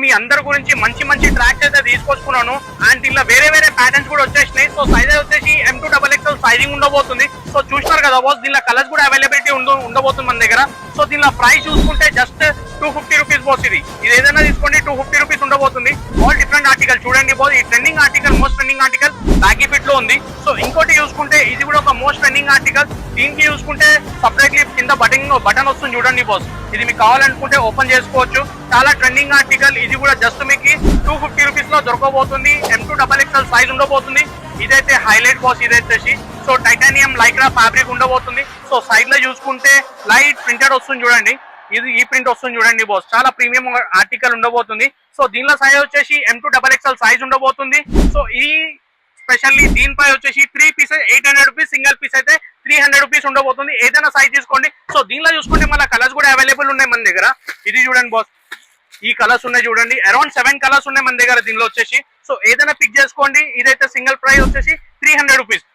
మీ అందరి గురించి మంచి మంచి ట్రాక్స్ అయితే తీసుకొచ్చుకున్నాను. అండ్ దీనిలో వేరే వేరే ప్యాటర్న్స్ కూడా వచ్చేసినాయి. సో సైజ్ వచ్చేసి M2XXL సైజింగ్ ఉండబోతుంది. సో చూసినారు కదా బాస్, దీనిలో కలర్స్ కూడా అవైలబిలిటీ ఉండబోతుంది మన దగ్గర. సో దీనిలో ప్రైస్ చూసుకుంటే జస్ట్ 250 రూపీస్ బాస్. ఇది ఏదైనా తీసుకోండి 250 రూపీస్ ఉండబోతుంది. ఆల్ డిఫరెంట్ ఆర్టికల్ చూడండి బాస్. ఈ trending article, most trending article baggy fit లో ఉంది. సో ఇంకోటి చూసుకుంటే ఇది కూడా ఒక మోస్ట్ ట్రెండింగ్ ఆర్టికల్. దీనికి చూసుకుంటే సపరేట్లీ కింద బటన్ వస్తుంది చూడండి బాస్. ఇది మీకు కావాలనుకుంటే ఓపెన్ చేసుకోవచ్చు. చాలా ట్రెండింగ్ ఆర్టికల్. ఇది కూడా జస్ట్ మీకు 250 రూపీస్ లో దొరకబోతుంది. M2XXL సైజ్ ఉండబోతుంది. ఇదైతే హైలైట్ బాస్. ఇదైతే సో టైటానియం లైక్రా ఫ్యాబ్రిక్ ఉండబోతుంది. సో సైడ్ లో చూసుకుంటే లైట్ ప్రింటెడ్ వస్తుంది చూడండి. ఇది ఈ ప్రింట్ వస్తుంది చూడండి బాస్. చాలా ప్రీమియం ఆర్టికల్ ఉండబోతుంది. సో దీనిలో సైజ్ వచ్చేసి M2XXL సైజ్ ఉండబోతుంది. సో ఈ స్పెషల్లీ దీనిపై వచ్చేసి 3 పీసెస్ 800 రూపీస్, సింగిల్ పీస్ అయితే 300 రూపీస్ ఉండబోతుంది. ఏదైనా సైజ్ తీసుకోండి. సో దీనిలో చూసుకుంటే మన కలర్స్ కూడా అవైలబుల్ ఉన్నాయి మన దగ్గర. ఇది చూడండి బాస్, ఈ కలర్స్ ఉన్నాయి చూడండి. అరౌండ్ 7 కలర్స్ ఉన్నాయి మన దగ్గర దీనిలో వచ్చేసి. సో ఏదైనా పిక్ చేసుకోండి. ఇదైతే సింగిల్ ప్రైస్ వచ్చేసి 300 రూపీస్.